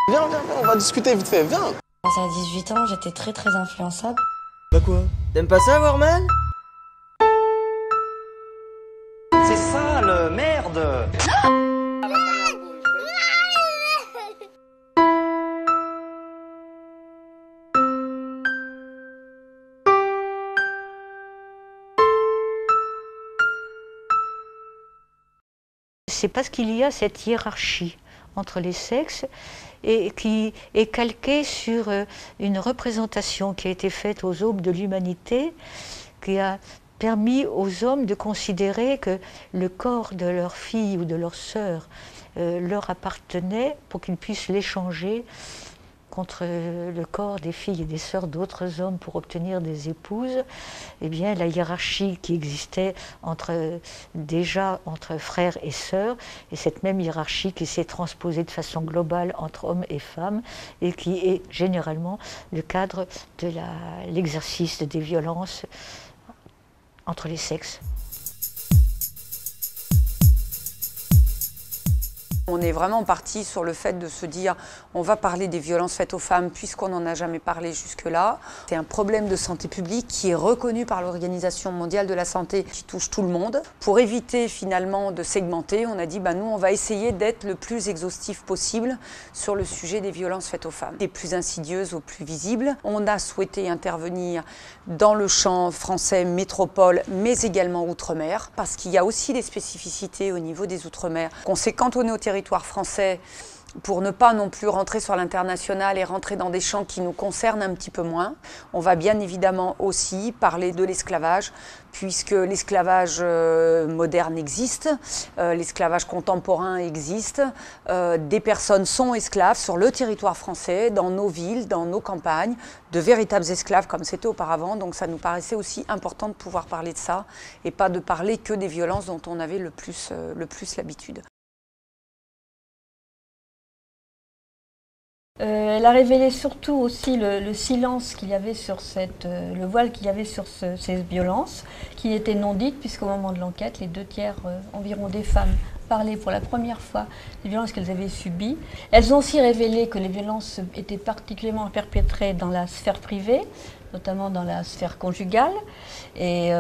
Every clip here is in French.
Viens, viens, viens, on va discuter vite fait, viens. À 18 ans, j'étais très influençable. Bah quoi? T'aimes pas ça avoir mal? C'est sale, merde! C'est parce qu'il y a cette hiérarchie entre les sexes et qui est calquée sur une représentation qui a été faite aux aubes de l'humanité, qui a permis aux hommes de considérer que le corps de leur fille ou de leur sœur leur appartenait pour qu'ils puissent l'échanger contre le corps des filles et des sœurs d'autres hommes pour obtenir des épouses. Eh bien, la hiérarchie qui existait déjà entre frères et sœurs, et cette même hiérarchie qui s'est transposée de façon globale entre hommes et femmes, et qui est généralement le cadre de l'exercice des violences entre les sexes. On est vraiment parti sur le fait de se dire on va parler des violences faites aux femmes puisqu'on n'en a jamais parlé jusque-là. C'est un problème de santé publique qui est reconnu par l'Organisation mondiale de la santé, qui touche tout le monde. Pour éviter finalement de segmenter, on a dit nous on va essayer d'être le plus exhaustif possible sur le sujet des violences faites aux femmes. Des plus insidieuses aux plus visibles. On a souhaité intervenir dans le champ français métropole mais également outre-mer parce qu'il y a aussi des spécificités au niveau des outre-mer. On s'est cantonné au territoire français pour ne pas non plus rentrer sur l'international et rentrer dans des champs qui nous concernent un petit peu moins. On va bien évidemment aussi parler de l'esclavage, puisque l'esclavage moderne existe, l'esclavage contemporain existe, des personnes sont esclaves sur le territoire français, dans nos villes, dans nos campagnes, de véritables esclaves comme c'était auparavant, donc ça nous paraissait aussi important de pouvoir parler de ça et pas de parler que des violences dont on avait le plus l'habitude. Elle a révélé surtout aussi le silence qu'il y avait sur le voile qu'il y avait sur ces violences, qui étaient non dites, puisqu'au moment de l'enquête, les 2/3 environ des femmes parlaient pour la première fois des violences qu'elles avaient subies. Elles ont aussi révélé que les violences étaient particulièrement perpétrées dans la sphère privée, notamment dans la sphère conjugale. Elle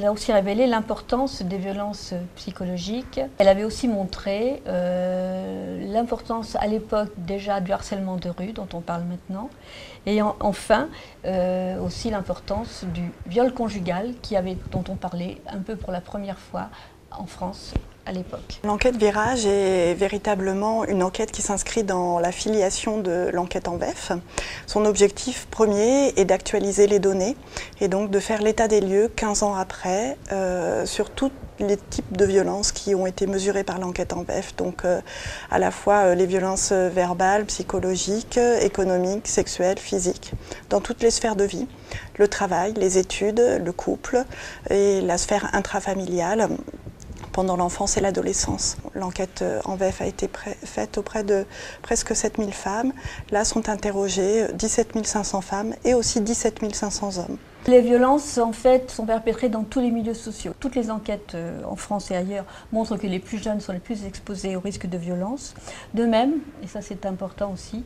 a aussi révélé l'importance des violences psychologiques. Elle avait aussi montré l'importance à l'époque déjà du harcèlement de rue, dont on parle maintenant, et enfin aussi l'importance du viol conjugal dont on parlait un peu pour la première fois en France à l'époque. L'enquête Virage est véritablement une enquête qui s'inscrit dans la filiation de l'enquête ANVEF. Son objectif premier est d'actualiser les données et donc de faire l'état des lieux 15 ans après sur tous les types de violences qui ont été mesurées par l'enquête ANVEF, donc à la fois les violences verbales, psychologiques, économiques, sexuelles, physiques, dans toutes les sphères de vie, le travail, les études, le couple et la sphère intrafamiliale pendant l'enfance et l'adolescence. L'enquête ANVEF a été faite auprès de presque 7000 femmes. Là sont interrogées 17 500 femmes et aussi 17 500 hommes. Les violences, en fait, sont perpétrées dans tous les milieux sociaux. Toutes les enquêtes en France et ailleurs montrent que les plus jeunes sont les plus exposés au risque de violence. De même, et ça c'est important aussi,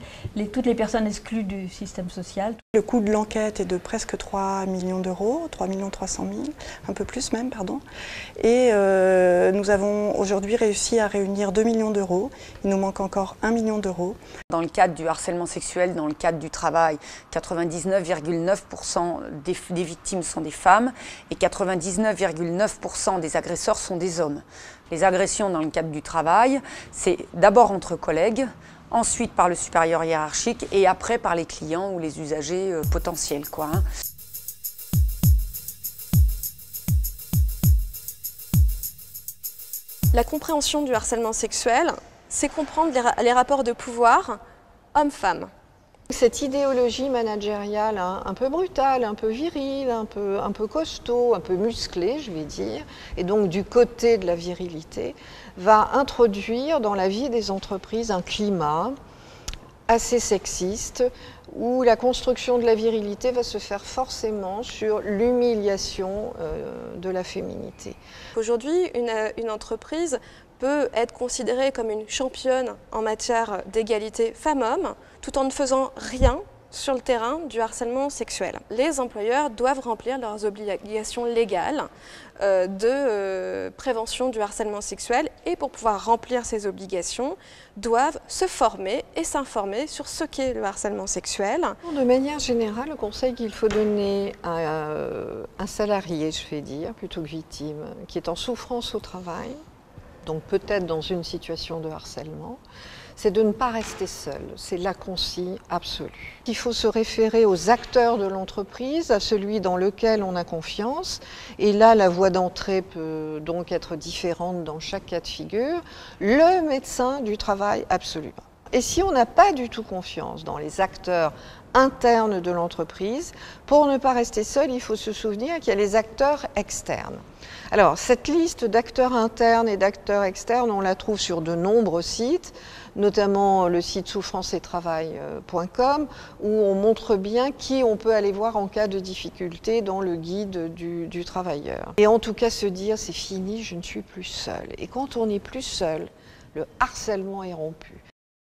toutes les personnes exclues du système social. Le coût de l'enquête est de presque 3 millions d'euros, 3 300 000, un peu plus même, pardon. Et nous avons aujourd'hui réussi à réunir 2 millions d'euros. Il nous manque encore 1 million d'euros. Dans le cadre du harcèlement sexuel, dans le cadre du travail, 99,9% des victimes sont des femmes et 99,9% des agresseurs sont des hommes. Les agressions dans le cadre du travail, c'est d'abord entre collègues, ensuite par le supérieur hiérarchique et après par les clients ou les usagers potentiels, La compréhension du harcèlement sexuel, c'est comprendre les rapports de pouvoir homme-femme. Cette idéologie managériale un peu brutale, un peu virile, un peu costaud, un peu musclé, je vais dire, et donc du côté de la virilité, va introduire dans la vie des entreprises un climat assez sexiste où la construction de la virilité va se faire forcément sur l'humiliation de la féminité. Aujourd'hui, une entreprise peut être considérée comme une championne en matière d'égalité femmes-hommes, tout en ne faisant rien sur le terrain du harcèlement sexuel. Les employeurs doivent remplir leurs obligations légales de prévention du harcèlement sexuel et pour pouvoir remplir ces obligations, doivent se former et s'informer sur ce qu'est le harcèlement sexuel. De manière générale, le conseil qu'il faut donner à un salarié, je vais dire, plutôt que victime, qui est en souffrance au travail, donc peut-être dans une situation de harcèlement, c'est de ne pas rester seul. C'est la consigne absolue. Il faut se référer aux acteurs de l'entreprise, à celui dans lequel on a confiance. Et là, la voie d'entrée peut donc être différente dans chaque cas de figure. Le médecin du travail, absolument. Et si on n'a pas du tout confiance dans les acteurs internes de l'entreprise, pour ne pas rester seul, il faut se souvenir qu'il y a les acteurs externes. Alors, cette liste d'acteurs internes et d'acteurs externes, on la trouve sur de nombreux sites, notamment le site souffranceettravail.com, où on montre bien qui on peut aller voir en cas de difficulté dans le guide du travailleur. Et en tout cas, se dire, c'est fini, je ne suis plus seul. Et quand on n'est plus seul, le harcèlement est rompu.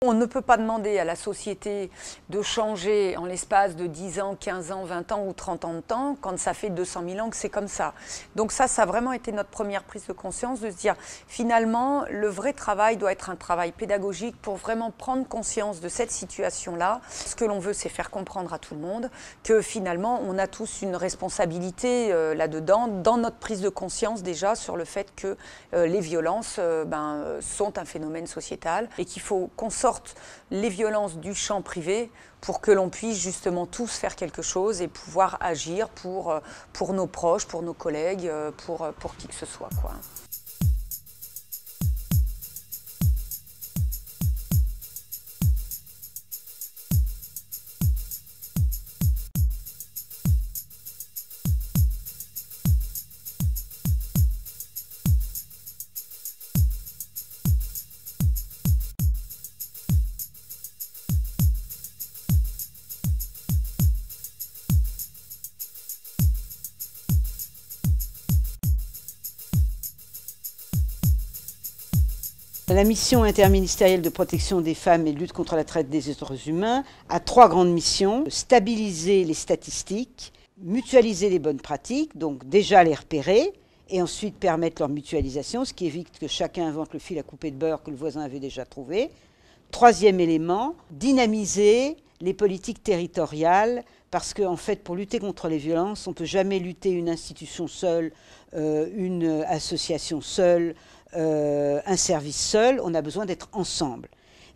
On ne peut pas demander à la société de changer en l'espace de 10 ans, 15 ans, 20 ans ou 30 ans de temps quand ça fait 200 000 ans que c'est comme ça. Donc ça a vraiment été notre première prise de conscience de se dire finalement le vrai travail doit être un travail pédagogique pour vraiment prendre conscience de cette situation-là. Ce que l'on veut, c'est faire comprendre à tout le monde que finalement on a tous une responsabilité là-dedans dans notre prise de conscience déjà sur le fait que les violences sont un phénomène sociétal et qu'il faut qu'on sorte les violences du champ privé pour que l'on puisse justement tous faire quelque chose et pouvoir agir pour nos proches, pour nos collègues, pour qui que ce soit, quoi. La mission interministérielle de protection des femmes et de lutte contre la traite des êtres humains a 3 grandes missions. Stabiliser les statistiques, mutualiser les bonnes pratiques, donc déjà les repérer, et ensuite permettre leur mutualisation, ce qui évite que chacun invente le fil à couper de beurre que le voisin avait déjà trouvé. 3e élément, dynamiser les politiques territoriales, parce qu'en fait, pour lutter contre les violences, on ne peut jamais lutter une institution seule, une association seule, un service seul, on a besoin d'être ensemble.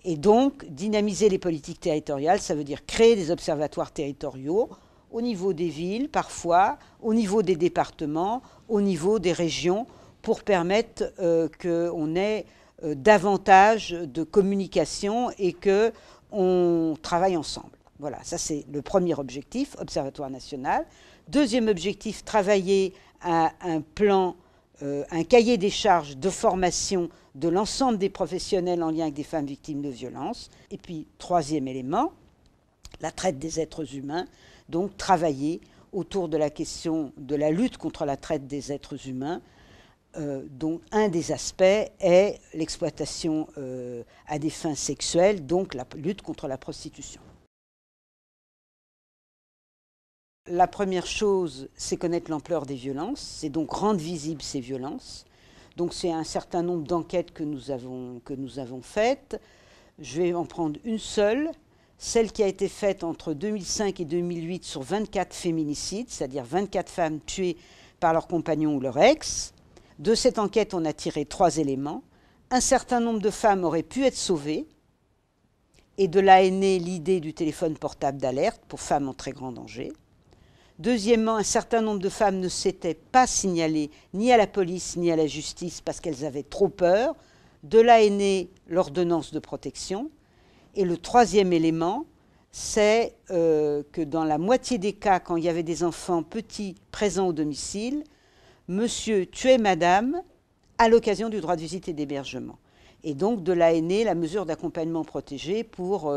Et donc, dynamiser les politiques territoriales, ça veut dire créer des observatoires territoriaux au niveau des villes, parfois, au niveau des départements, au niveau des régions, pour permettre qu'on ait davantage de communication et qu'on travaille ensemble. Voilà, ça c'est le premier objectif, Observatoire national. 2e objectif, travailler à un plan, un cahier des charges de formation de l'ensemble des professionnels en lien avec des femmes victimes de violences. Et puis, 3e élément, la traite des êtres humains, donc travailler autour de la question de la lutte contre la traite des êtres humains, dont un des aspects est l'exploitation à des fins sexuelles, donc la lutte contre la prostitution. La première chose, c'est connaître l'ampleur des violences, c'est donc rendre visibles ces violences. Donc c'est un certain nombre d'enquêtes que nous avons faites. Je vais en prendre une seule, celle qui a été faite entre 2005 et 2008 sur 24 féminicides, c'est-à-dire 24 femmes tuées par leur compagnon ou leur ex. De cette enquête, on a tiré 3 éléments. Un certain nombre de femmes auraient pu être sauvées, et de là est née l'idée du téléphone portable d'alerte pour femmes en très grand danger. Deuxièmement, un certain nombre de femmes ne s'étaient pas signalées ni à la police ni à la justice parce qu'elles avaient trop peur. De là est née l'ordonnance de protection. Et le 3e élément, c'est que dans la moitié des cas, quand il y avait des enfants petits présents au domicile, monsieur tuait madame à l'occasion du droit de visite et d'hébergement. Et donc de là est née la mesure d'accompagnement protégé pour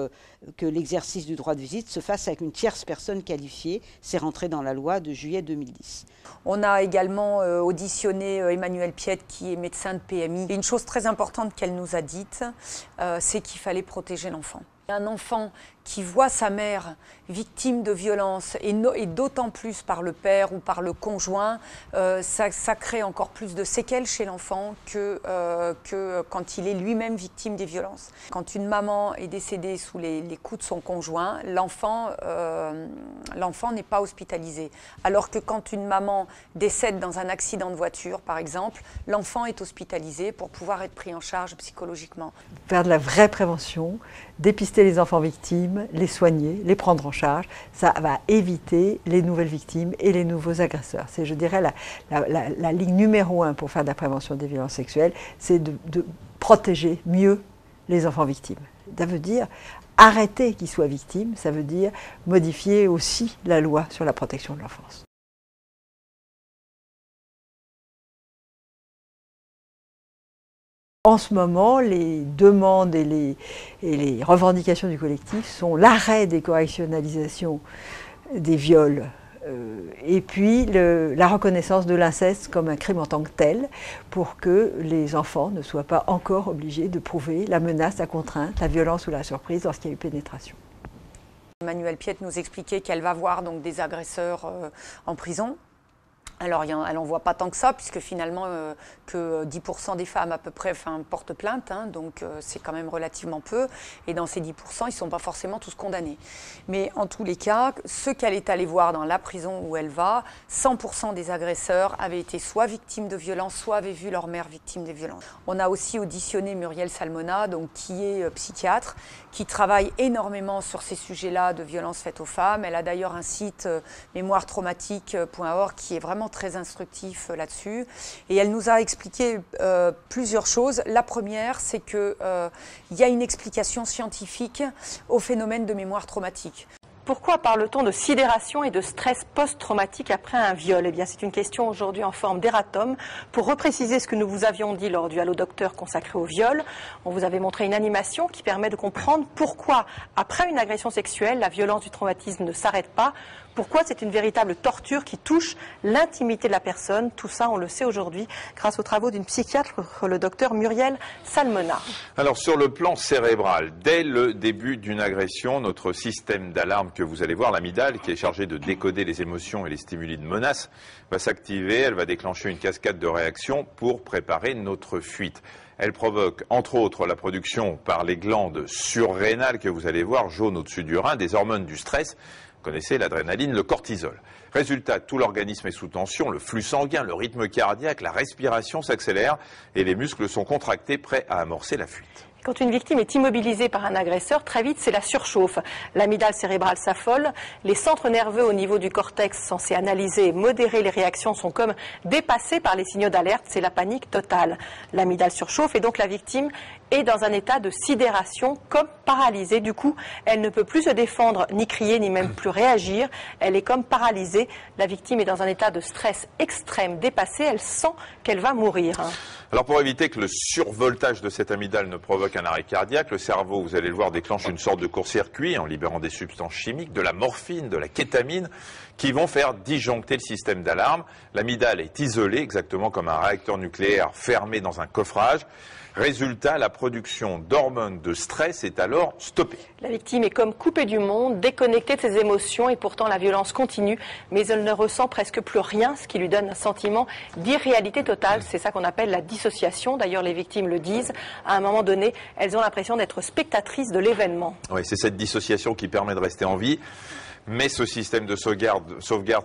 que l'exercice du droit de visite se fasse avec une tierce personne qualifiée. C'est rentré dans la loi de juillet 2010. On a également auditionné Emmanuelle Piette, qui est médecin de PMI. Et une chose très importante qu'elle nous a dite, c'est qu'il fallait protéger l'enfant. Un enfant qui voit sa mère victime de violence, et d'autant plus par le père ou par le conjoint, ça crée encore plus de séquelles chez l'enfant que quand il est lui-même victime des violences. Quand une maman est décédée sous les coups de son conjoint, l'enfant n'est pas hospitalisé. Alors que quand une maman décède dans un accident de voiture, par exemple, l'enfant est hospitalisé pour pouvoir être pris en charge psychologiquement. Faire de la vraie prévention, dépister les enfants victimes, les soigner, les prendre en charge, ça va éviter les nouvelles victimes et les nouveaux agresseurs. C'est, je dirais, la ligne numéro 1 pour faire de la prévention des violences sexuelles, c'est de protéger mieux les enfants victimes. Ça veut dire arrêter qu'ils soient victimes, ça veut dire modifier aussi la loi sur la protection de l'enfance. En ce moment, les demandes et les revendications du collectif sont l'arrêt des correctionnalisations des viols et puis la reconnaissance de l'inceste comme un crime en tant que tel pour que les enfants ne soient pas encore obligés de prouver la menace, la contrainte, la violence ou la surprise lorsqu'il y a eu pénétration. Emmanuelle Piette nous expliquait qu'elle va voir donc des agresseurs en prison. Alors, elle n'en voit pas tant que ça, puisque finalement, que 10% des femmes à peu près portent plainte, hein, donc c'est quand même relativement peu. Et dans ces 10%, ils ne sont pas forcément tous condamnés. Mais en tous les cas, ceux qu'elle est allée voir dans la prison où elle va, 100% des agresseurs avaient été soit victimes de violences, soit avaient vu leur mère victime des violences. On a aussi auditionné Muriel Salmona, donc, qui est psychiatre, qui travaille énormément sur ces sujets-là de violences faites aux femmes. Elle a d'ailleurs un site mémoiretraumatique.org qui est vraiment très instructif là-dessus. Et elle nous a expliqué plusieurs choses. La première, c'est qu'il y a une explication scientifique au phénomène de mémoire traumatique. Pourquoi parle-t-on de sidération et de stress post-traumatique après un viol? Eh bien, c'est une question aujourd'hui en forme d'erratum. Pour repréciser ce que nous vous avions dit lors du Allo Docteur consacré au viol, on vous avait montré une animation qui permet de comprendre pourquoi, après une agression sexuelle, la violence du traumatisme ne s'arrête pas. Pourquoi c'est une véritable torture qui touche l'intimité de la personne. Tout ça, on le sait aujourd'hui grâce aux travaux d'une psychiatre, le docteur Muriel Salmona. Alors, sur le plan cérébral, dès le début d'une agression, notre système d'alarme que vous allez voir, l'amygdale, qui est chargée de décoder les émotions et les stimuli de menace, va s'activer. Elle va déclencher une cascade de réactions pour préparer notre fuite. Elle provoque, entre autres, la production par les glandes surrénales que vous allez voir, jaunes au-dessus du rein, des hormones du stress. Vous connaissez l'adrénaline, le cortisol. Résultat, tout l'organisme est sous tension, le flux sanguin, le rythme cardiaque, la respiration s'accélère et les muscles sont contractés, prêts à amorcer la fuite. Quand une victime est immobilisée par un agresseur, très vite, c'est la surchauffe. L'amygdale cérébrale s'affole, les centres nerveux au niveau du cortex censés analyser et modérer les réactions sont comme dépassés par les signaux d'alerte, c'est la panique totale. L'amygdale surchauffe et donc la victime est dans un état de sidération, comme paralysée. Du coup, elle ne peut plus se défendre, ni crier, ni même plus réagir. Elle est comme paralysée. La victime est dans un état de stress extrême, dépassé. Elle sent qu'elle va mourir. Alors pour éviter que le survoltage de cette amygdale ne provoque un arrêt cardiaque, le cerveau, vous allez le voir, déclenche une sorte de court-circuit en libérant des substances chimiques, de la morphine, de la kétamine, qui vont faire disjoncter le système d'alarme. L'amygdale est isolée, exactement comme un réacteur nucléaire fermé dans un coffrage. Résultat, la production d'hormones de stress est alors stoppée. La victime est comme coupée du monde, déconnectée de ses émotions et pourtant la violence continue, mais elle ne ressent presque plus rien, ce qui lui donne un sentiment d'irréalité totale. C'est ça qu'on appelle la dissociation. D'ailleurs, les victimes le disent. À un moment donné, elles ont l'impression d'être spectatrices de l'événement. Oui, c'est cette dissociation qui permet de rester en vie. Mais ce système de sauvegarde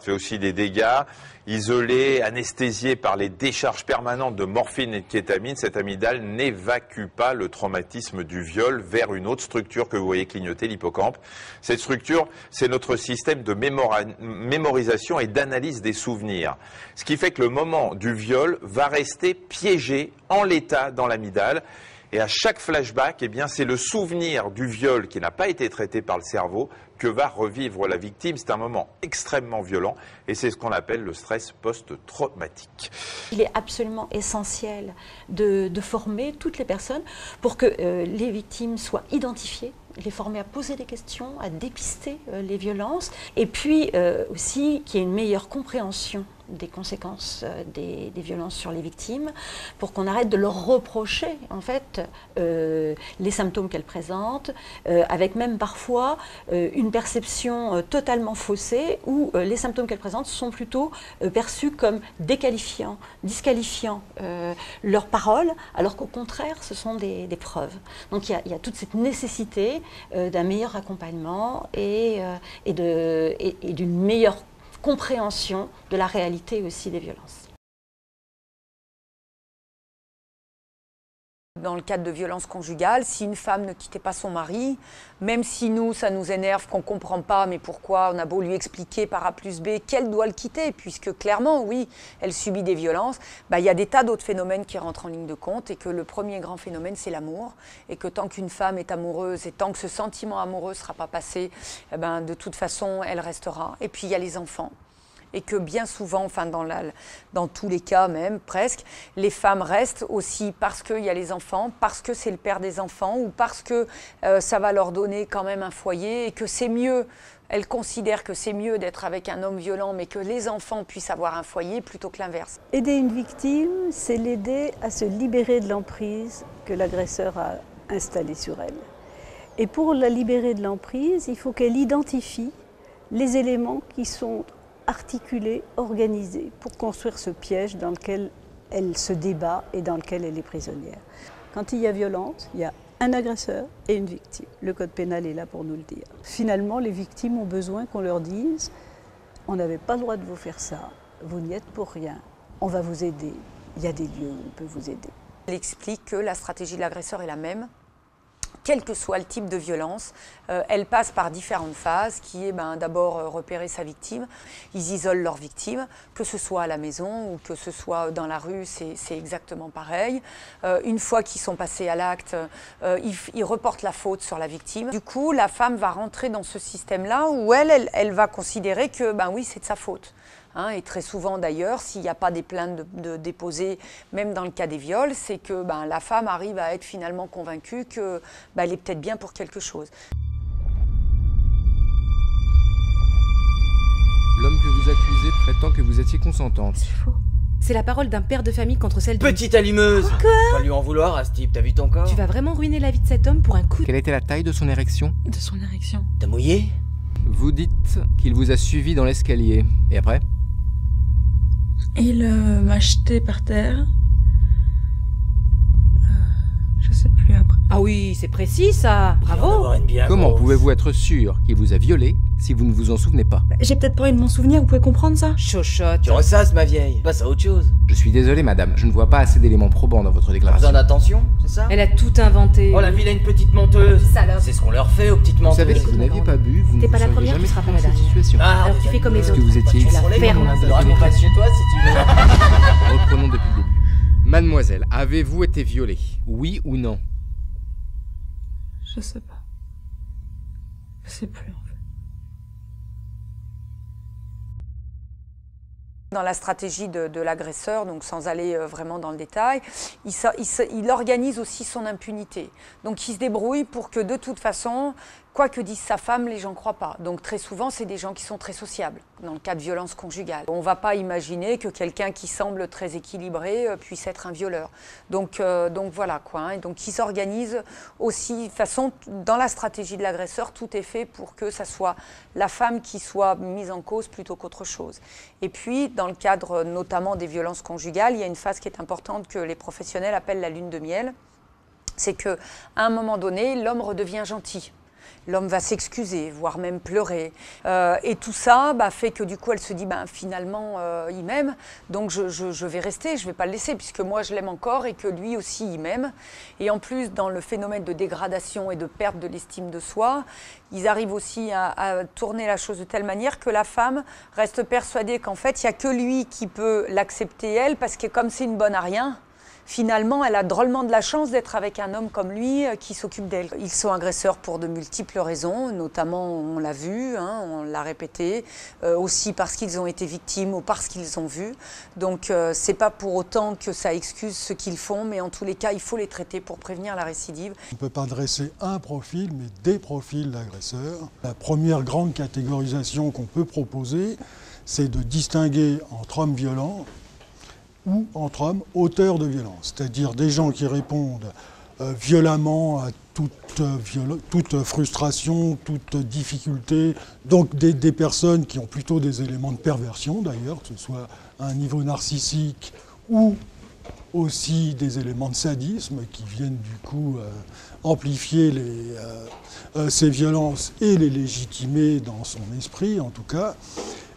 fait aussi des dégâts. Isolé, anesthésié par les décharges permanentes de morphine et de kétamine, cette amygdale n'évacue pas le traumatisme du viol vers une autre structure que vous voyez clignoter, l'hippocampe. Cette structure, c'est notre système de mémorisation et d'analyse des souvenirs. Ce qui fait que le moment du viol va rester piégé en l'état dans l'amygdale. Et à chaque flashback, eh bien, c'est le souvenir du viol qui n'a pas été traité par le cerveau que va revivre la victime. C'est un moment extrêmement violent et c'est ce qu'on appelle le stress post-traumatique. Il est absolument essentiel de former toutes les personnes pour que les victimes soient identifiées, les former à poser des questions, à dépister les violences, et puis aussi qu'il y ait une meilleure compréhension des conséquences des violences sur les victimes, pour qu'on arrête de leur reprocher en fait les symptômes qu'elles présentent, avec même parfois une perception totalement faussée où les symptômes qu'elles présentent sont plutôt perçus comme déqualifiants, disqualifiant leurs paroles, alors qu'au contraire ce sont des preuves. Donc il y a toute cette nécessité d'un meilleur accompagnement et d'une meilleure compréhension de la réalité aussi des violences. Dans le cadre de violences conjugales, si une femme ne quittait pas son mari, même si nous, ça nous énerve, qu'on ne comprend pas, mais pourquoi, on a beau lui expliquer par A plus B qu'elle doit le quitter, puisque clairement, oui, elle subit des violences, il y a des tas d'autres phénomènes qui rentrent en ligne de compte et que le premier grand phénomène, c'est l'amour. Et que tant qu'une femme est amoureuse et tant que ce sentiment amoureux ne sera pas passé, de toute façon, elle restera. Et puis, il y a les enfants. Et que bien souvent, enfin dans tous les cas même, presque, les femmes restent aussi parce qu'il y a les enfants, parce que c'est le père des enfants ou parce que ça va leur donner quand même un foyer et que c'est mieux, elles considèrent que c'est mieux d'être avec un homme violent mais que les enfants puissent avoir un foyer plutôt que l'inverse. Aider une victime, c'est l'aider à se libérer de l'emprise que l'agresseur a installée sur elle. Et pour la libérer de l'emprise, il faut qu'elle identifie les éléments qui sont articulée, organisée pour construire ce piège dans lequel elle se débat et dans lequel elle est prisonnière. Quand il y a violence, il y a un agresseur et une victime. Le code pénal est là pour nous le dire. Finalement, les victimes ont besoin qu'on leur dise « on n'avait pas le droit de vous faire ça, vous n'y êtes pour rien, on va vous aider, il y a des lieux où on peut vous aider ». Elle explique que la stratégie de l'agresseur est la même, quel que soit le type de violence, elle passe par différentes phases, qui est d'abord repérer sa victime. Ils isolent leur victime, que ce soit à la maison ou que ce soit dans la rue, c'est exactement pareil. Une fois qu'ils sont passés à l'acte, ils reportent la faute sur la victime. Du coup, la femme va rentrer dans ce système-là où elle va considérer que, oui, c'est de sa faute. Et très souvent d'ailleurs, s'il n'y a pas des plaintes déposées, même dans le cas des viols, c'est que la femme arrive à être finalement convaincue qu'elle est peut-être bien pour quelque chose. L'homme que vous accusez prétend que vous étiez consentante. C'est faux. C'est la parole d'un père de famille contre celle de... Petite allumeuse! Encore? On va lui en vouloir à ce type, t'as vu ton corps? Tu vas vraiment ruiner la vie de cet homme pour un coup de... Quelle était la taille de son érection? De son érection. T'as mouillé? Vous dites qu'il vous a suivi dans l'escalier. Et après? Il m'a jeté par terre. Je sais plus après. Ah oui, c'est précis ça. Bravo. Comment pouvez-vous être sûr qu'il vous a violé si vous ne vous en souvenez pas? J'ai peut-être pas envie de m'en souvenir, vous pouvez comprendre ça? Chochotte. Tu ressasses ma vieille, passe à autre chose. Je suis désolé madame, je ne vois pas assez d'éléments probants dans votre déclaration. Besoin d'attention, c'est ça? Elle a tout inventé. Oh la vilaine petite menteuse. Salope. C'est ce qu'on leur fait aux petites menteuses. Vous savez, si vous n'aviez pas bu, vous ne T'es vous pas la seriez première, jamais tu seras pas trouvé la dans cette dernière. situation. Alors tu fais comme les Est-ce autres. que vous étiez Tu la extrêmement fermes. Je te raconterai chez toi si tu veux. Reprenons depuis le début. Mademoiselle, avez-vous été violée? Oui ou non? Je sais pas. Je sais plus en fait. Dans la stratégie de l'agresseur, donc sans aller vraiment dans le détail, il organise aussi son impunité. Donc il se débrouille pour que de toute façon, quoi que dise sa femme, les gens ne croient pas. Donc très souvent, c'est des gens qui sont très sociables, dans le cas de violence conjugale. On ne va pas imaginer que quelqu'un qui semble très équilibré puisse être un violeur. Donc voilà quoi. Et donc ils s'organisent aussi, de toute façon, dans la stratégie de l'agresseur, tout est fait pour que ça soit la femme qui soit mise en cause plutôt qu'autre chose. Et puis, dans le cadre notamment des violences conjugales, il y a une phase qui est importante que les professionnels appellent la lune de miel. C'est qu'à un moment donné, l'homme redevient gentil. L'homme va s'excuser, voire même pleurer. Et tout ça fait que du coup, elle se dit, finalement, il m'aime, donc je vais rester, je ne vais pas le laisser, puisque moi, je l'aime encore et que lui aussi, il m'aime. Et en plus, dans le phénomène de dégradation et de perte de l'estime de soi, ils arrivent aussi à tourner la chose de telle manière que la femme reste persuadée qu'en fait, il n'y a que lui qui peut l'accepter, elle, parce que comme c'est une bonne à rien, finalement, elle a drôlement de la chance d'être avec un homme comme lui qui s'occupe d'elle. Ils sont agresseurs pour de multiples raisons, notamment, on l'a vu, on l'a répété, aussi parce qu'ils ont été victimes ou parce qu'ils ont vu. Donc, c'est pas pour autant que ça excuse ce qu'ils font, mais en tous les cas, il faut les traiter pour prévenir la récidive. On ne peut pas dresser un profil, mais des profils d'agresseurs. La première grande catégorisation qu'on peut proposer, c'est de distinguer entre hommes violents ou entre hommes auteurs de violence, c'est-à-dire des gens qui répondent violemment à toute frustration, toute difficulté, donc des personnes qui ont plutôt des éléments de perversion d'ailleurs, que ce soit à un niveau narcissique ou aussi des éléments de sadisme qui viennent du coup amplifier ces violences et les légitimer dans son esprit en tout cas.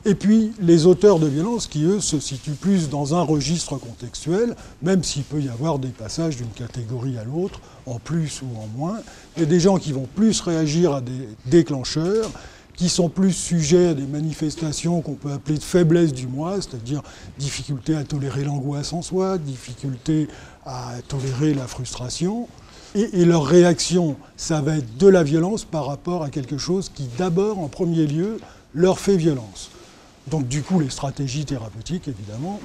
Et puis les auteurs de violences qui, eux, se situent plus dans un registre contextuel, même s'il peut y avoir des passages d'une catégorie à l'autre, en plus ou en moins. Il y a des gens qui vont plus réagir à des déclencheurs, qui sont plus sujets à des manifestations qu'on peut appeler de faiblesse du moi, c'est-à-dire difficulté à tolérer l'angoisse en soi, difficulté à tolérer la frustration. Et leur réaction, ça va être de la violence par rapport à quelque chose qui, d'abord, en premier lieu, leur fait violence. Donc du coup, les stratégies thérapeutiques, évidemment,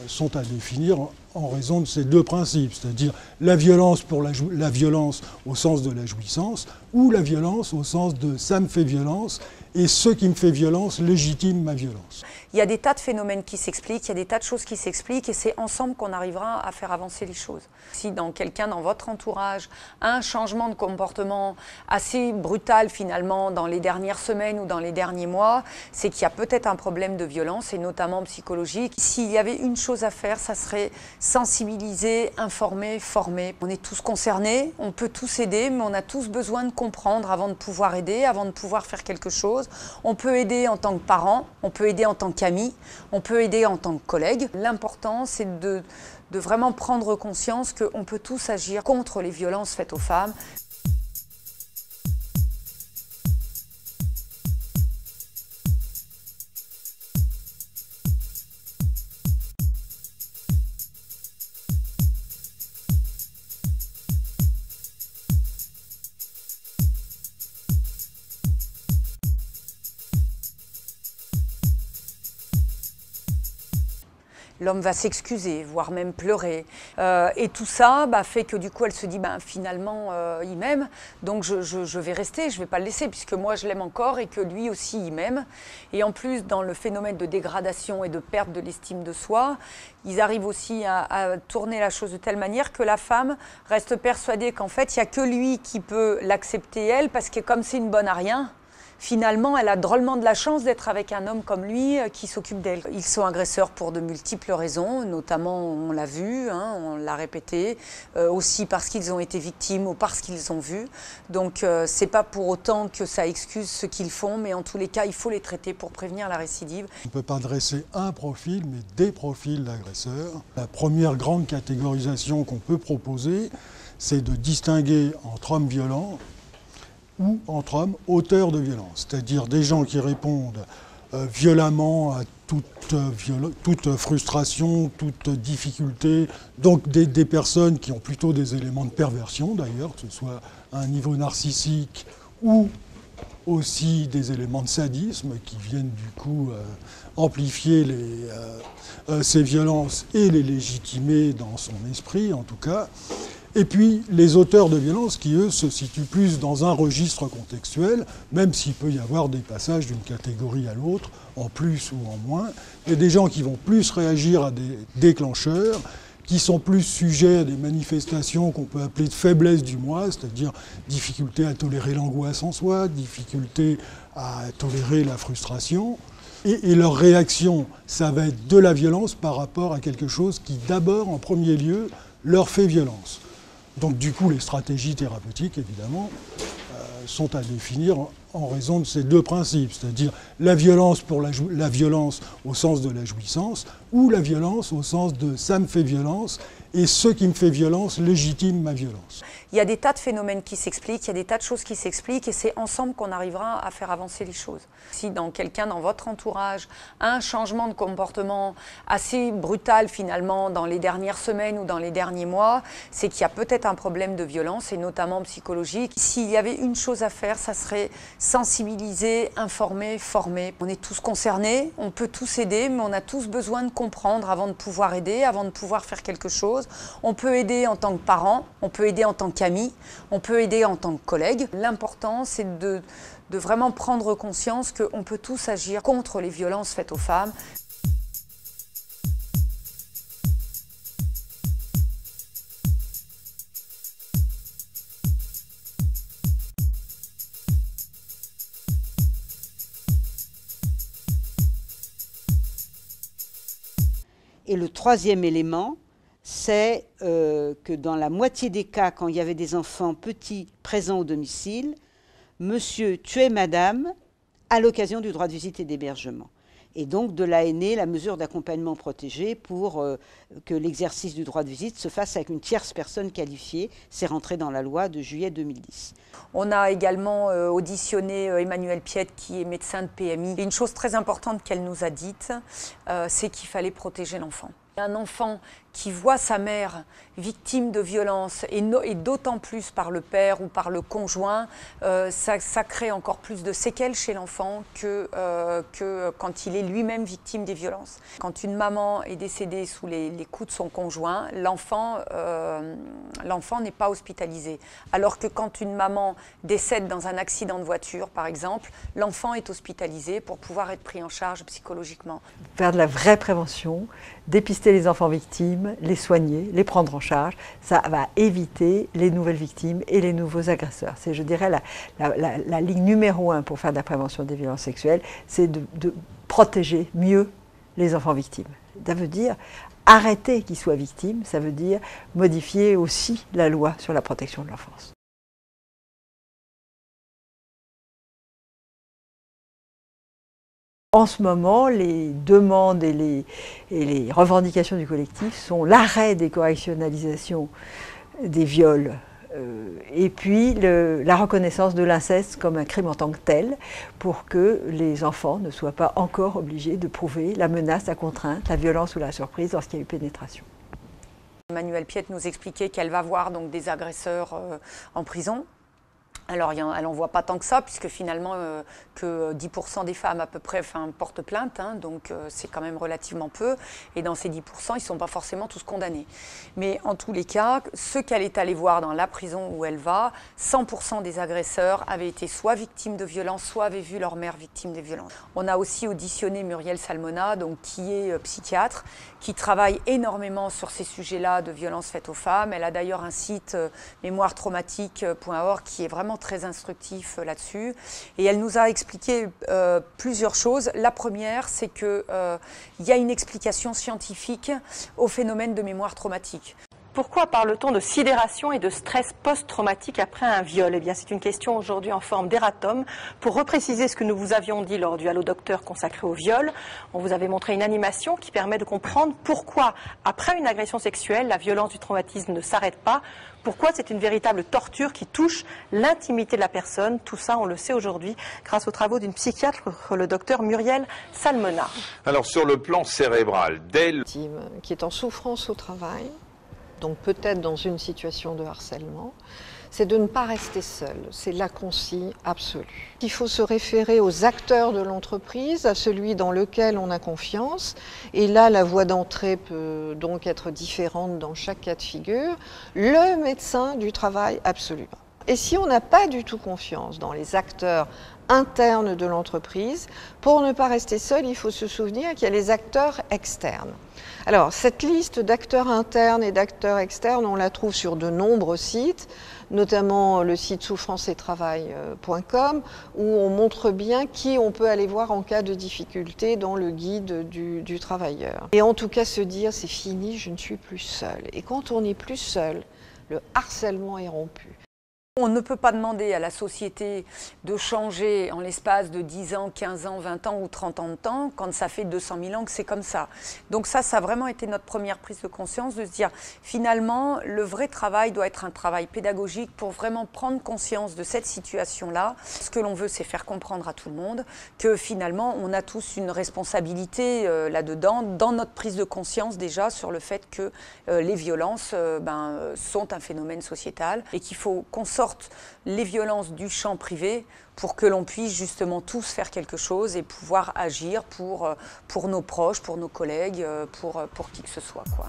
sont à définir en raison de ces deux principes, c'est-à-dire la violence pour la violence au sens de la jouissance, ou la violence au sens de ça me fait violence, et ce qui me fait violence légitime ma violence. Il y a des tas de phénomènes qui s'expliquent, il y a des tas de choses qui s'expliquent et c'est ensemble qu'on arrivera à faire avancer les choses. Si quelqu'un dans votre entourage a un changement de comportement assez brutal finalement dans les dernières semaines ou dans les derniers mois, c'est qu'il y a peut-être un problème de violence et notamment psychologique. S'il y avait une chose à faire, ça serait sensibiliser, informer, former. On est tous concernés, on peut tous aider, mais on a tous besoin de comprendre avant de pouvoir aider, avant de pouvoir faire quelque chose. On peut aider en tant que parent, on peut aider en tant qu'ami, on peut aider en tant que collègue. L'important, c'est de vraiment prendre conscience qu'on peut tous agir contre les violences faites aux femmes. L'homme va s'excuser, voire même pleurer. Et tout ça fait que du coup, elle se dit, finalement, il m'aime, donc je vais rester, je ne vais pas le laisser, puisque moi, je l'aime encore et que lui aussi, il m'aime. Et en plus, dans le phénomène de dégradation et de perte de l'estime de soi, ils arrivent aussi à tourner la chose de telle manière que la femme reste persuadée qu'en fait, il n'y a que lui qui peut l'accepter, elle, parce que comme c'est une bonne à rien, finalement, elle a drôlement de la chance d'être avec un homme comme lui qui s'occupe d'elle. Ils sont agresseurs pour de multiples raisons, notamment, on l'a vu, on l'a répété, aussi parce qu'ils ont été victimes ou parce qu'ils ont vu. Donc, c'est pas pour autant que ça excuse ce qu'ils font, mais en tous les cas, il faut les traiter pour prévenir la récidive. On ne peut pas dresser un profil, mais des profils d'agresseurs. La première grande catégorisation qu'on peut proposer, c'est de distinguer entre hommes violents ou entre hommes auteurs de violence, c'est-à-dire des gens qui répondent violemment à toute frustration, toute difficulté, donc des personnes qui ont plutôt des éléments de perversion d'ailleurs, que ce soit à un niveau narcissique ou aussi des éléments de sadisme qui viennent du coup amplifier ces violences et les légitimer dans son esprit en tout cas. Et puis les auteurs de violences qui, eux, se situent plus dans un registre contextuel, même s'il peut y avoir des passages d'une catégorie à l'autre, en plus ou en moins. Il y a des gens qui vont plus réagir à des déclencheurs, qui sont plus sujets à des manifestations qu'on peut appeler de faiblesse du moi, c'est-à-dire difficulté à tolérer l'angoisse en soi, difficulté à tolérer la frustration. Et leur réaction, ça va être de la violence par rapport à quelque chose qui, d'abord, en premier lieu, leur fait violence. Donc du coup, les stratégies thérapeutiques, évidemment, sont à définir en raison de ces deux principes, c'est-à-dire la violence pour la violence au sens de la jouissance, ou la violence au sens de ça me fait violence, et ce qui me fait violence légitime ma violence. Il y a des tas de phénomènes qui s'expliquent, il y a des tas de choses qui s'expliquent et c'est ensemble qu'on arrivera à faire avancer les choses. Si quelqu'un dans votre entourage a un changement de comportement assez brutal finalement dans les dernières semaines ou dans les derniers mois, c'est qu'il y a peut-être un problème de violence et notamment psychologique. S'il y avait une chose à faire, ça serait sensibiliser, informer, former. On est tous concernés, on peut tous aider, mais on a tous besoin de comprendre avant de pouvoir aider, avant de pouvoir faire quelque chose. On peut aider en tant que parent, on peut aider en tant qu'ami, on peut aider en tant que collègue. L'important, c'est de vraiment prendre conscience qu'on peut tous agir contre les violences faites aux femmes. Et le troisième élément, c'est que dans la moitié des cas, quand il y avait des enfants petits présents au domicile, monsieur tuait madame à l'occasion du droit de visite et d'hébergement. Et donc de là est née la mesure d'accompagnement protégé pour que l'exercice du droit de visite se fasse avec une tierce personne qualifiée. C'est rentré dans la loi de juillet 2010. On a également auditionné Emmanuelle Piette, qui est médecin de PMI. Et une chose très importante qu'elle nous a dite, c'est qu'il fallait protéger l'enfant. Un enfant qui voit sa mère victime de violence et d'autant plus par le père ou par le conjoint, ça crée encore plus de séquelles chez l'enfant que quand il est lui-même victime des violences. Quand une maman est décédée sous les coups de son conjoint, l'enfant n'est pas hospitalisé. Alors que quand une maman décède dans un accident de voiture, par exemple, l'enfant est hospitalisé pour pouvoir être pris en charge psychologiquement. Faire de la vraie prévention, dépister les enfants victimes, les soigner, les prendre en charge, ça va éviter les nouvelles victimes et les nouveaux agresseurs. C'est, je dirais, la ligne numéro 1 pour faire de la prévention des violences sexuelles, c'est de protéger mieux les enfants victimes. Ça veut dire arrêter qu'ils soient victimes, ça veut dire modifier aussi la loi sur la protection de l'enfance. En ce moment, les demandes et les revendications du collectif sont l'arrêt des correctionnalisations des viols et puis la reconnaissance de l'inceste comme un crime en tant que tel pour que les enfants ne soient pas encore obligés de prouver la menace, la contrainte, la violence ou la surprise lorsqu'il y a eu pénétration. Emmanuelle Piette nous expliquait qu'elle va voir donc des agresseurs en prison. Alors, elle n'en voit pas tant que ça, puisque finalement, que 10% des femmes à peu près portent plainte, hein, donc c'est quand même relativement peu. Et dans ces 10%, ils ne sont pas forcément tous condamnés. Mais en tous les cas, ceux qu'elle est allée voir dans la prison où elle va, 100% des agresseurs avaient été soit victimes de violences, soit avaient vu leur mère victime des violences. On a aussi auditionné Muriel Salmona, donc, qui est psychiatre, qui travaille énormément sur ces sujets-là de violences faites aux femmes. Elle a d'ailleurs un site mémoiretraumatique.org qui est vraiment très instructif là-dessus. Et elle nous a expliqué plusieurs choses. La première, c'est qu'il y a une explication scientifique au phénomène de mémoire traumatique. Pourquoi parle-t-on de sidération et de stress post-traumatique après un viol? Eh bien, c'est une question aujourd'hui en forme d'erratum. Pour repréciser ce que nous vous avions dit lors du Allo Docteur consacré au viol, on vous avait montré une animation qui permet de comprendre pourquoi, après une agression sexuelle, la violence du traumatisme ne s'arrête pas. Pourquoi c'est une véritable torture qui touche l'intimité de la personne. Tout ça, on le sait aujourd'hui grâce aux travaux d'une psychiatre, le docteur Muriel Salmona. Alors, sur le plan cérébral, dès le... qui est en souffrance au travail, donc peut-être dans une situation de harcèlement, c'est de ne pas rester seul. C'est la consigne absolue. Il faut se référer aux acteurs de l'entreprise, à celui dans lequel on a confiance. Et là, la voie d'entrée peut donc être différente dans chaque cas de figure. Le médecin du travail, absolument. Et si on n'a pas du tout confiance dans les acteurs internes de l'entreprise, pour ne pas rester seul, il faut se souvenir qu'il y a les acteurs externes. Alors, cette liste d'acteurs internes et d'acteurs externes, on la trouve sur de nombreux sites, notamment le site souffranceettravail.com, où on montre bien qui on peut aller voir en cas de difficulté dans le guide du travailleur. Et en tout cas, se dire, c'est fini, je ne suis plus seul. Et quand on n'est plus seul, le harcèlement est rompu. On ne peut pas demander à la société de changer en l'espace de 10 ans, 15 ans, 20 ans ou 30 ans de temps quand ça fait 200 000 ans que c'est comme ça. Donc ça a vraiment été notre première prise de conscience de se dire finalement le vrai travail doit être un travail pédagogique pour vraiment prendre conscience de cette situation-là. Ce que l'on veut, c'est faire comprendre à tout le monde que finalement on a tous une responsabilité là-dedans, dans notre prise de conscience déjà sur le fait que les violences sont un phénomène sociétal et qu'il faut qu'on sorte les violences du champ privé pour que l'on puisse justement tous faire quelque chose et pouvoir agir pour nos proches, pour nos collègues, pour qui que ce soit, quoi.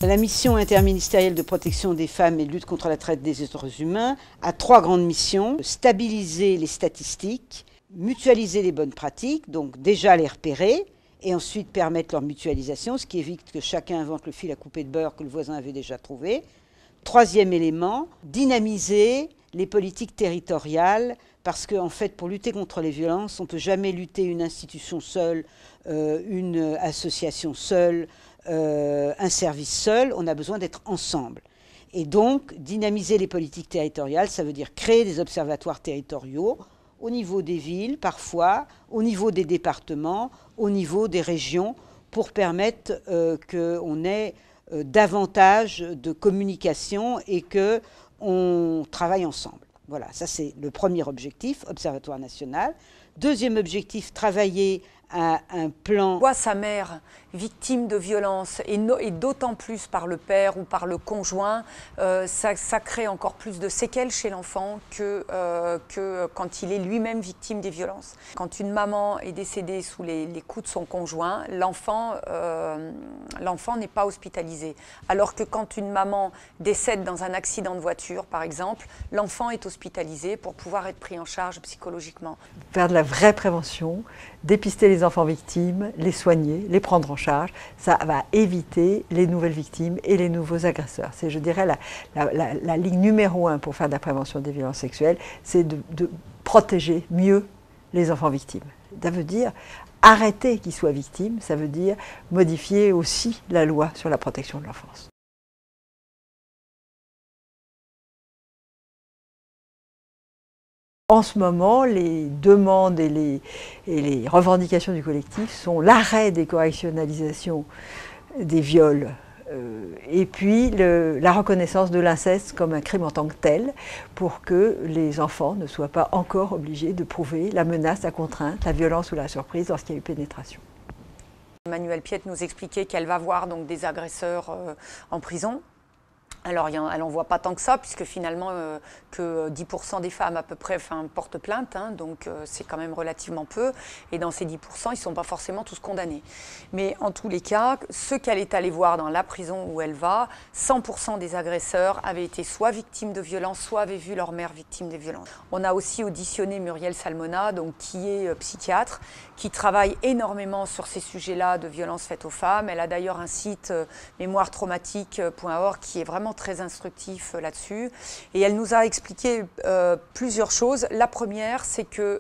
La mission interministérielle de protection des femmes et de lutte contre la traite des êtres humains a 3 grandes missions. Stabiliser les statistiques, mutualiser les bonnes pratiques, donc déjà les repérer, et ensuite permettre leur mutualisation, ce qui évite que chacun invente le fil à couper de beurre que le voisin avait déjà trouvé. 3e élément, dynamiser les politiques territoriales, parce qu'en fait, pour lutter contre les violences, on ne peut jamais lutter une institution seule, une association seule, un service seul, on a besoin d'être ensemble. Et donc, dynamiser les politiques territoriales, ça veut dire créer des observatoires territoriaux au niveau des villes, parfois, au niveau des départements, au niveau des régions, pour permettre qu'on ait davantage de communication et qu'on travaille ensemble. Voilà, ça c'est le premier objectif, Observatoire national. 2e objectif, travailler à un plan. Voit sa mère victime de violence et d'autant plus par le père ou par le conjoint, ça crée encore plus de séquelles chez l'enfant que quand il est lui-même victime des violences. Quand une maman est décédée sous les coups de son conjoint, l'enfant n'est pas hospitalisé. Alors que quand une maman décède dans un accident de voiture, par exemple, l'enfant est hospitalisé pour pouvoir être pris en charge psychologiquement. Faire de la vraie prévention, dépister les enfants victimes, les soigner, les prendre en charge, ça va éviter les nouvelles victimes et les nouveaux agresseurs. C'est, je dirais, la ligne numéro 1 pour faire de la prévention des violences sexuelles, c'est de protéger mieux les enfants victimes. Ça veut dire arrêter qu'ils soient victimes, ça veut dire modifier aussi la loi sur la protection de l'enfance. En ce moment, les demandes et les revendications du collectif sont l'arrêt des correctionnalisations des viols et puis la reconnaissance de l'inceste comme un crime en tant que tel pour que les enfants ne soient pas encore obligés de prouver la menace, la contrainte, la violence ou la surprise lorsqu'il y a eu pénétration. Emmanuelle Piette nous expliquait qu'elle va voir donc des agresseurs en prison. Alors, elle n'en voit pas tant que ça, puisque finalement, que 10% des femmes à peu près portent plainte, hein, donc c'est quand même relativement peu. Et dans ces 10%, ils ne sont pas forcément tous condamnés. Mais en tous les cas, ceux qu'elle est allée voir dans la prison où elle va, 100% des agresseurs avaient été soit victimes de violences, soit avaient vu leur mère victime des violences. On a aussi auditionné Muriel Salmona, donc, qui est psychiatre, qui travaille énormément sur ces sujets-là de violences faites aux femmes. Elle a d'ailleurs un site mémoiretraumatique.org qui est vraiment très instructif là-dessus. Et elle nous a expliqué plusieurs choses. La première, c'est qu'il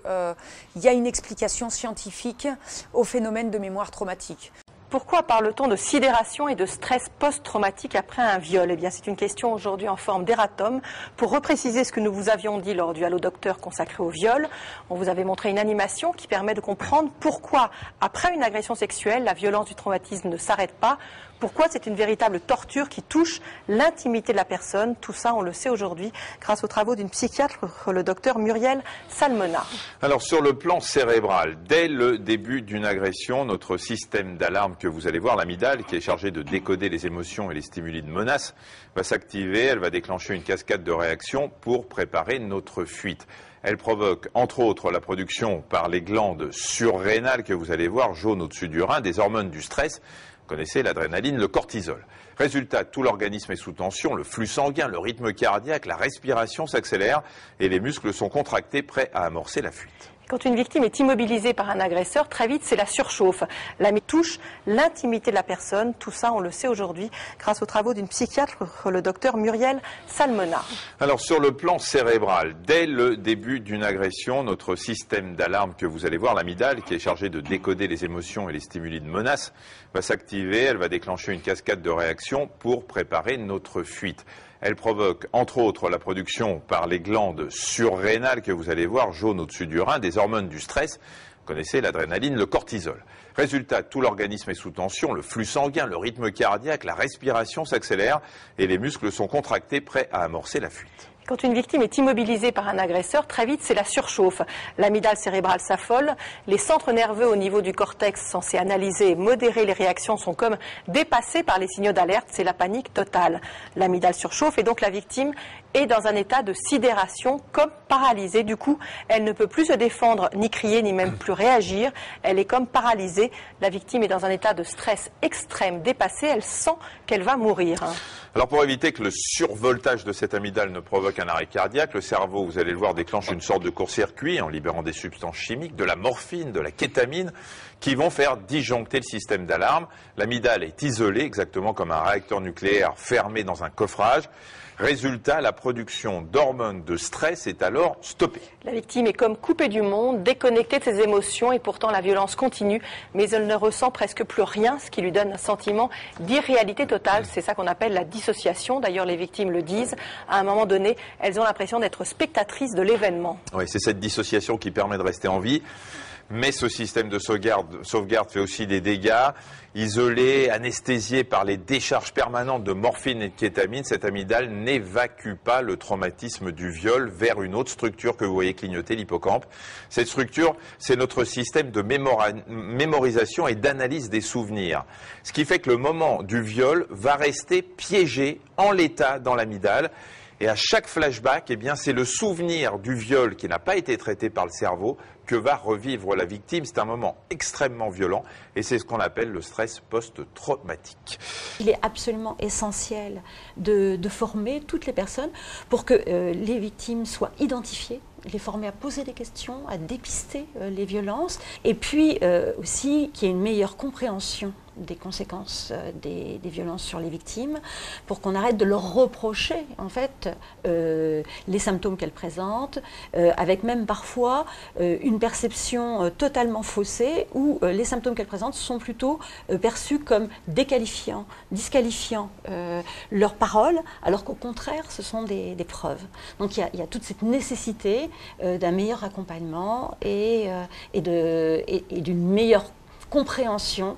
y a une explication scientifique au phénomène de mémoire traumatique. Pourquoi parle-t-on de sidération et de stress post-traumatique après un viol? Eh bien, c'est une question aujourd'hui en forme d'erratum. Pour repréciser ce que nous vous avions dit lors du Allo Docteur consacré au viol, on vous avait montré une animation qui permet de comprendre pourquoi, après une agression sexuelle, la violence du traumatisme ne s'arrête pas. Pourquoi c'est une véritable torture qui touche l'intimité de la personne. Tout ça, on le sait aujourd'hui grâce aux travaux d'une psychiatre, le docteur Muriel Salmona. Alors, sur le plan cérébral, dès le début d'une agression, notre système d'alarme que vous allez voir, l'amygdale, qui est chargée de décoder les émotions et les stimuli de menace, va s'activer. Elle va déclencher une cascade de réactions pour préparer notre fuite. Elle provoque, entre autres, la production par les glandes surrénales que vous allez voir, jaunes au-dessus du rein, des hormones du stress. Vous connaissez l'adrénaline, le cortisol. Résultat, tout l'organisme est sous tension, le flux sanguin, le rythme cardiaque, la respiration s'accélère et les muscles sont contractés, prêts à amorcer la fuite. Quand une victime est immobilisée par un agresseur, très vite, c'est la surchauffe. La touche l'intimité de la personne. Tout ça, on le sait aujourd'hui, grâce aux travaux d'une psychiatre, le docteur Muriel Salmona. Alors, sur le plan cérébral, dès le début d'une agression, notre système d'alarme que vous allez voir, l'amygdale, qui est chargée de décoder les émotions et les stimuli de menace, va s'activer. Elle va déclencher une cascade de réactions pour préparer notre fuite. Elle provoque, entre autres, la production par les glandes surrénales que vous allez voir, jaunes au-dessus du rein, des hormones du stress. Vous connaissez l'adrénaline, le cortisol. Résultat, tout l'organisme est sous tension, le flux sanguin, le rythme cardiaque, la respiration s'accélère et les muscles sont contractés, prêts à amorcer la fuite. Quand une victime est immobilisée par un agresseur, très vite, c'est la surchauffe. L'amygdale cérébrale s'affole, les centres nerveux au niveau du cortex censés analyser et modérer les réactions sont comme dépassés par les signaux d'alerte, c'est la panique totale. L'amygdale surchauffe et donc la victime est dans un état de sidération, comme paralysée. Du coup, elle ne peut plus se défendre, ni crier, ni même plus réagir. Elle est comme paralysée. La victime est dans un état de stress extrême, dépassé. Elle sent qu'elle va mourir. Alors pour éviter que le survoltage de cette amygdale ne provoque un arrêt cardiaque, le cerveau, vous allez le voir, déclenche une sorte de court-circuit en libérant des substances chimiques, de la morphine, de la kétamine, qui vont faire disjoncter le système d'alarme. L'amygdale est isolée, exactement comme un réacteur nucléaire fermé dans un coffrage. Résultat, la production d'hormones de stress est alors stoppée. La victime est comme coupée du monde, déconnectée de ses émotions et pourtant la violence continue, mais elle ne ressent presque plus rien, ce qui lui donne un sentiment d'irréalité totale. C'est ça qu'on appelle la dissociation. D'ailleurs, les victimes le disent. À un moment donné, elles ont l'impression d'être spectatrices de l'événement. Oui, c'est cette dissociation qui permet de rester en vie. Mais ce système de sauvegarde fait aussi des dégâts. Isolé, anesthésié par les décharges permanentes de morphine et de kétamine, cette amygdale n'évacue pas le traumatisme du viol vers une autre structure que vous voyez clignoter, l'hippocampe. Cette structure, c'est notre système de mémorisation et d'analyse des souvenirs. Ce qui fait que le moment du viol va rester piégé en l'état dans l'amygdale. Et à chaque flashback, eh bien, c'est le souvenir du viol qui n'a pas été traité par le cerveau que va revivre la victime. C'est un moment extrêmement violent et c'est ce qu'on appelle le stress post-traumatique. Il est absolument essentiel de former toutes les personnes pour que les victimes soient identifiées, les former à poser des questions, à dépister les violences et puis aussi qu'il y ait une meilleure compréhension des conséquences des violences sur les victimes, pour qu'on arrête de leur reprocher en fait les symptômes qu'elles présentent, avec même parfois une perception totalement faussée où les symptômes qu'elles présentent sont plutôt perçus comme déqualifiants, disqualifiant leurs paroles, alors qu'au contraire ce sont des preuves. Donc il y a toute cette nécessité d'un meilleur accompagnement et d'une meilleure compréhension